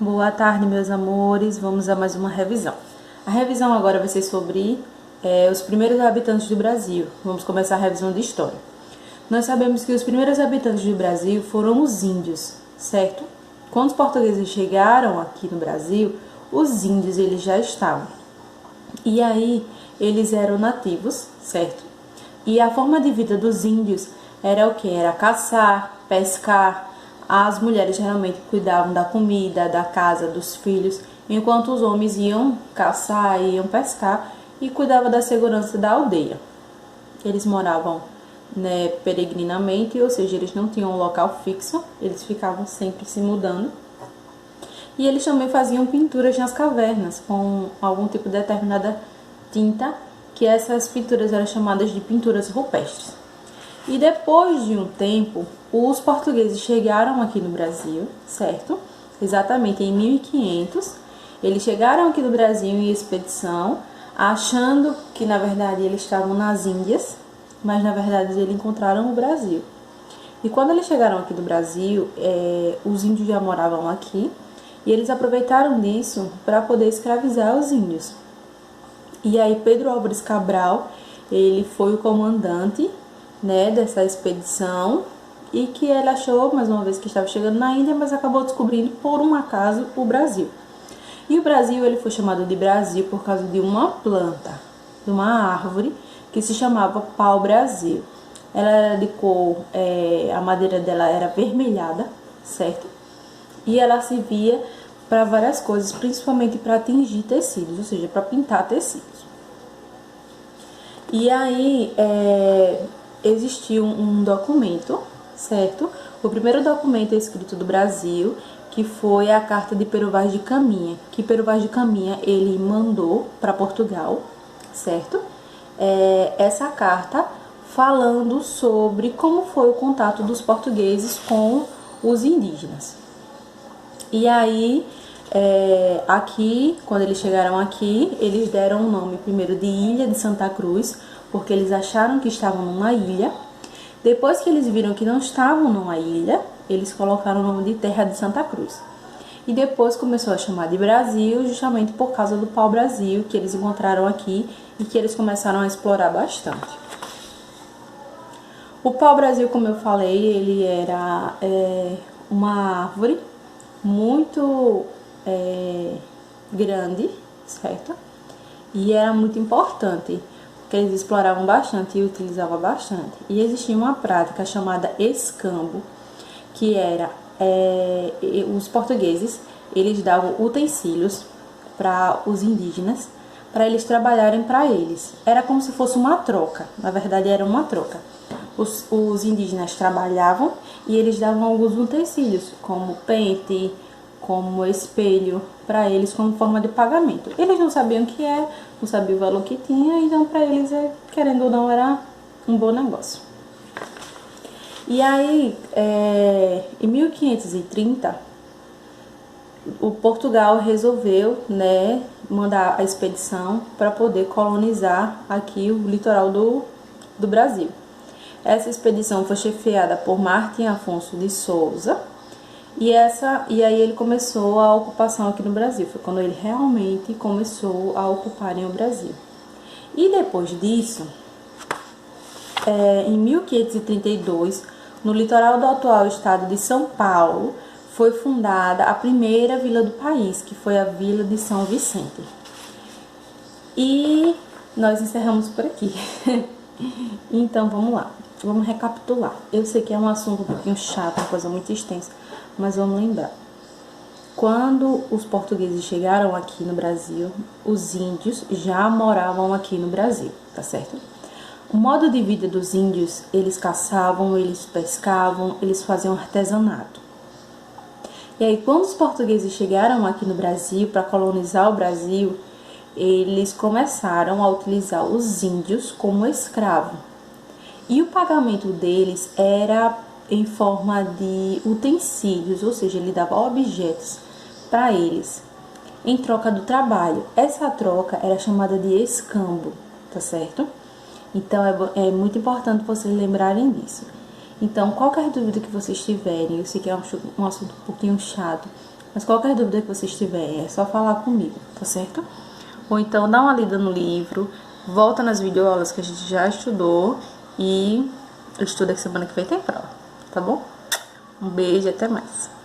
Boa tarde, meus amores. Vamos a mais uma revisão. A revisão agora vai ser sobre os primeiros habitantes do Brasil. Vamos começar a revisão de história. Nós sabemos que os primeiros habitantes do Brasil foram os índios, certo? Quando os portugueses chegaram aqui no Brasil, os índios eles já estavam. E aí eles eram nativos, certo? E a forma de vida dos índios era o que? Era caçar, pescar. As mulheres geralmente cuidavam da comida, da casa, dos filhos, enquanto os homens iam caçar, iam pescar e cuidavam da segurança da aldeia. Eles moravam, peregrinamente, ou seja, eles não tinham um local fixo, eles ficavam sempre se mudando. E eles também faziam pinturas nas cavernas com algum tipo de determinada tinta, que essas pinturas eram chamadas de pinturas rupestres. E depois de um tempo, os portugueses chegaram aqui no Brasil, certo? Exatamente em 1500. Eles chegaram aqui no Brasil em expedição, achando que na verdade eles estavam nas Índias, mas na verdade eles encontraram o Brasil. E quando eles chegaram aqui no Brasil, os índios já moravam aqui e eles aproveitaram disso para poder escravizar os índios. E aí Pedro Álvares Cabral, ele foi o comandante dessa expedição e que ele achou, mais uma vez, que estava chegando na Índia, mas acabou descobrindo, por um acaso, o Brasil. E o Brasil ele foi chamado de Brasil por causa de uma planta, de uma árvore, que se chamava pau-brasil. Ela era de cor, a madeira dela era avermelhada, certo? E ela servia para várias coisas, principalmente para tingir tecidos, ou seja, para pintar tecidos. E aí, existiu um documento, certo? O primeiro documento escrito do Brasil, que foi a Carta de Pero Vaz de Caminha, que Pero Vaz de Caminha ele mandou para Portugal, certo? Essa carta falando sobre como foi o contato dos portugueses com os indígenas. E aí, aqui, quando eles chegaram aqui, eles deram o nome primeiro de Ilha de Santa Cruz, porque eles acharam que estavam numa ilha. Depois que eles viram que não estavam numa ilha, eles colocaram o nome de Terra de Santa Cruz. E depois começou a chamar de Brasil, justamente por causa do pau-brasil que eles encontraram aqui e que eles começaram a explorar bastante. O pau-brasil, como eu falei, ele era uma árvore muito grande, certo? E era muito importante, que eles exploravam bastante e utilizavam bastante. E existia uma prática chamada escambo, que era os portugueses, eles davam utensílios para os indígenas, para eles trabalharem para eles. Era como se fosse uma troca, na verdade era uma troca. Os indígenas trabalhavam e eles davam alguns utensílios, como pente, como espelho, para eles como forma de pagamento. Eles não sabiam o que não sabiam o valor que tinha, então para eles, querendo ou não, era um bom negócio. E aí, em 1530, o Portugal resolveu mandar a expedição para poder colonizar aqui o litoral do Brasil. Essa expedição foi chefiada por Martim Afonso de Souza, e aí ele começou a ocupação aqui no Brasil. Foi quando ele realmente começou a ocuparem o Brasil. E depois disso, em 1532, no litoral do atual estado de São Paulo, foi fundada a primeira vila do país, que foi a Vila de São Vicente. E nós encerramos por aqui. Então, vamos lá. Vamos recapitular. Eu sei que é um assunto um pouquinho chato, uma coisa muito extensa, mas vamos lembrar. Quando os portugueses chegaram aqui no Brasil, os índios já moravam aqui no Brasil, tá certo? O modo de vida dos índios, eles caçavam, eles pescavam, eles faziam artesanato. E aí, quando os portugueses chegaram aqui no Brasil para colonizar o Brasil, eles começaram a utilizar os índios como escravo. E o pagamento deles era em forma de utensílios, ou seja, ele dava objetos para eles em troca do trabalho. Essa troca era chamada de escambo, tá certo? Então é muito importante vocês lembrarem disso. Então, qualquer dúvida que vocês tiverem, eu sei que é um assunto um pouquinho chato, Mas qualquer dúvida que vocês tiverem, é só falar comigo, tá certo? Ou então dá uma lida no livro, volta nas videoaulas que a gente já estudou e estuda que semana que vem tem prova, tá bom? Um beijo e até mais.